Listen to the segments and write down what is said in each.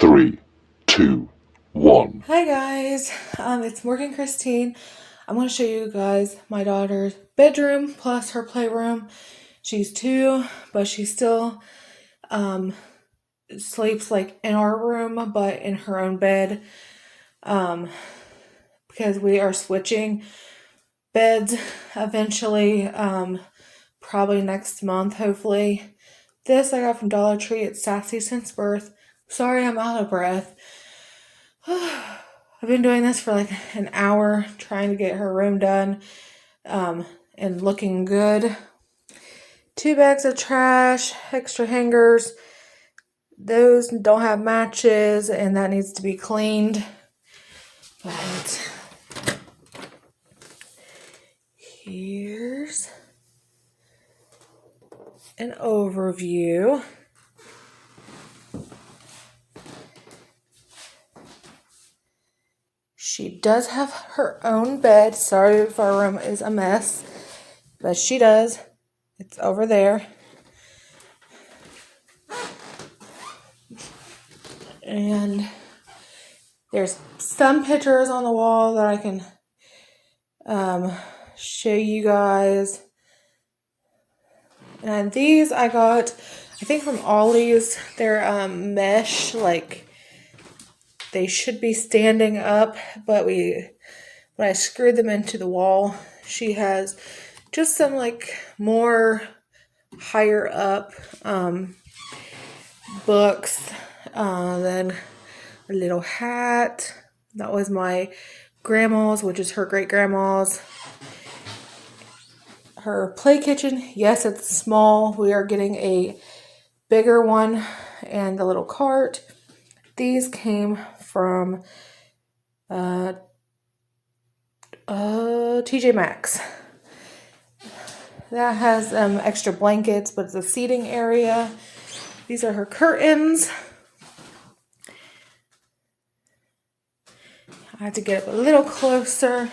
3, 2, 1. Hi guys, it's Morgan Christine. I'm going to show you guys my daughter's bedroom plus her playroom. She's 2, but she still sleeps like in our room, but in her own bed, because we are switching beds eventually, probably next month, hopefully. This I got from Dollar Tree. It's Sassy Since Birth. Sorry, I'm out of breath. I've been doing this for like an hour trying to get her room done, and looking good. 2 bags of trash, extra hangers. Those don't have matches and that needs to be cleaned. But here's an overview. She does have her own bed. Sorry if our room is a mess, but she does. It's over there. And there's some pictures on the wall that I can show you guys. And these I got, I think from Ollie's. They're mesh, like they should be standing up, but when I screwed them into the wall, she has just some like more higher up books, then a little hat. That was my grandma's, which is her great grandma's. Her play kitchen, yes, it's small. We are getting a bigger one and a little cart. These came from TJ Maxx. That has extra blankets, but it's a seating area. These are her curtains. I had to get up a little closer,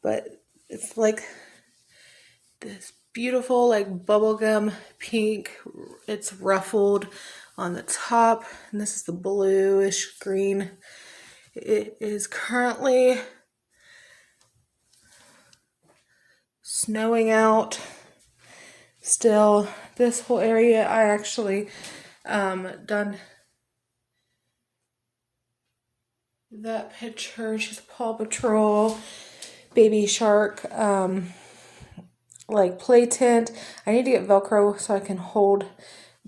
but it's like this beautiful like bubblegum pink. It's ruffled on the top, and this is the bluish green. It is currently snowing out still. This whole area I actually done that picture. She's Paw Patrol, Baby Shark, like play tent. I need to get Velcro so I can hold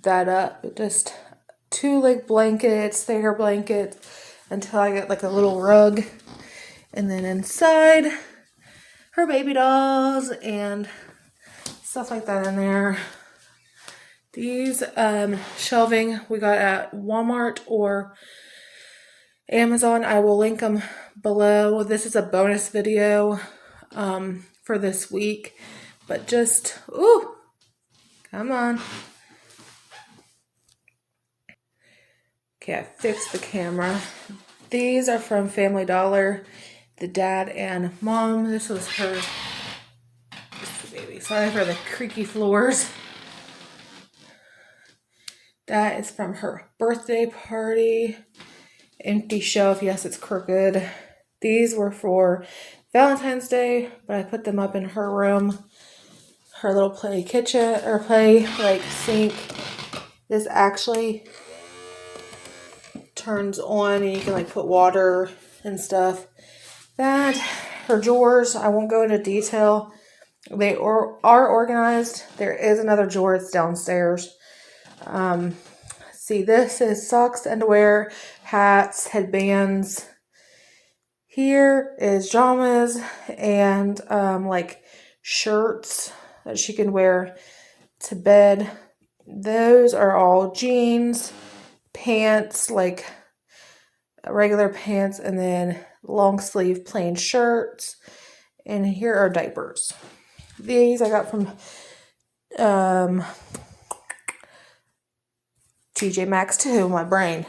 that up. Just 2 like blankets, thicker blankets, until I get like a little rug. And then inside, her baby dolls and stuff like that in there. These shelving we got at Walmart or Amazon. I will link them below. This is a bonus video for this week, but just, ooh, come on. Okay, I fixed the camera. These are from Family Dollar. The dad and mom. This was her. This is the baby. Sorry for the creaky floors. That is from her birthday party. Empty shelf. Yes, it's crooked. These were for Valentine's Day, but I put them up in her room. Her little play kitchen, or play like sink. This actually turns on and you can like put water and stuff. That, her drawers, I won't go into detail. They are organized. There is another drawer, it's downstairs. See, this is socks, underwear, hats, headbands. Here is pajamas and like shirts that she can wear to bed. Those are all jeans, pants, like regular pants, and then long sleeve plain shirts. And here are diapers. These I got from TJ Maxx too, my brain.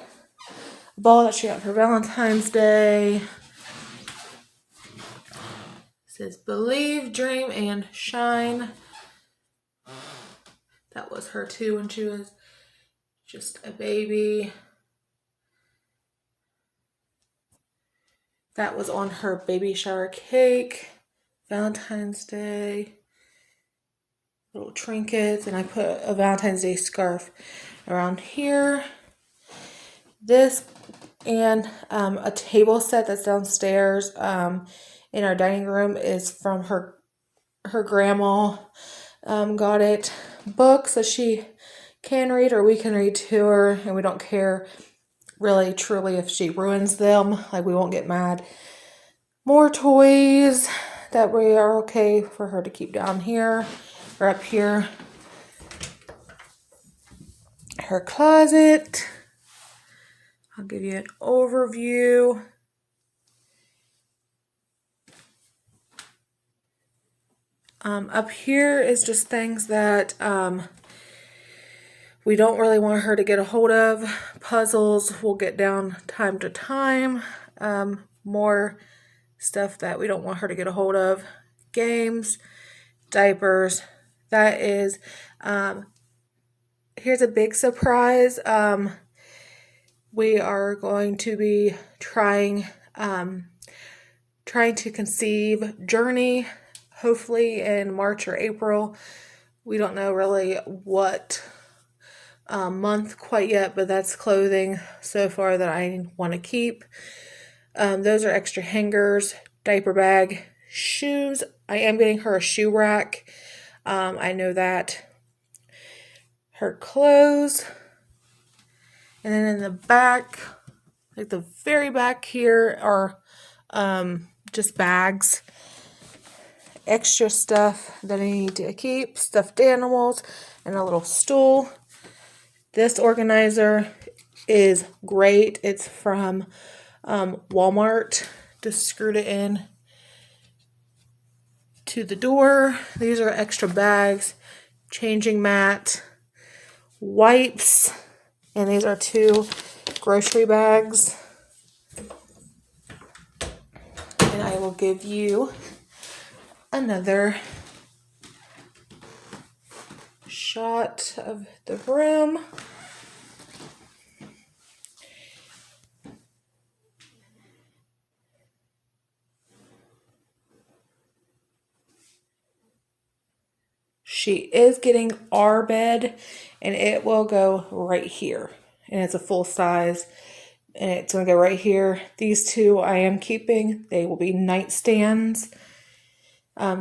A ball that she got for Valentine's Day. It says believe, dream, and shine. That was her too when she was just a baby. That was on her baby shower cake, Valentine's Day, little trinkets, and I put a Valentine's Day scarf around here. This and a table set that's downstairs in our dining room is from her grandma. Got it. Books that she can read or we can read to her, and we don't care really truly if she ruins them. Like, we won't get mad. More toys that we are okay for her to keep down here or up here. Her closet. I'll give you an overview. Up here is just things that we don't really want her to get a hold of. Puzzles we'll get down time to time. More stuff that we don't want her to get a hold of. Games, diapers. That is, here's a big surprise. We are going to be trying to conceive Journey, hopefully in March or April. We don't know really what month quite yet, but that's clothing so far that I want to keep. Those are extra hangers, diaper bag, shoes. I am getting her a shoe rack. I know that. Her clothes. And then in the back, like the very back here, are just bags. Extra stuff that I need to keep. Stuffed animals and a little stool. This organizer is great. It's from Walmart. Just screwed it in to the door. These are extra bags, changing mat, wipes, and these are 2 grocery bags. And I will give you another shot of the room. She is getting our bed, and it will go right here. And it's a full size, and it's going to go right here. These 2 I am keeping. They will be nightstands.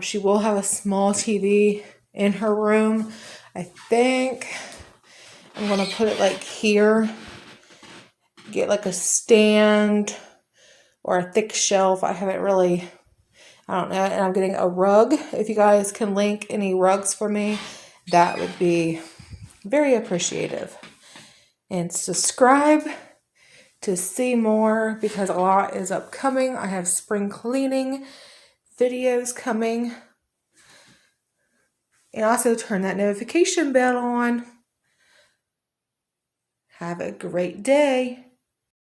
She will have a small TV in her room. I think I'm going to put it like here. Get like a stand or a thick shelf. I don't know. And I'm getting a rug. If you guys can link any rugs for me, that would be very appreciative. And subscribe to see more, because a lot is upcoming. I have spring cleaning videos coming. And also turn that notification bell on. Have a great day.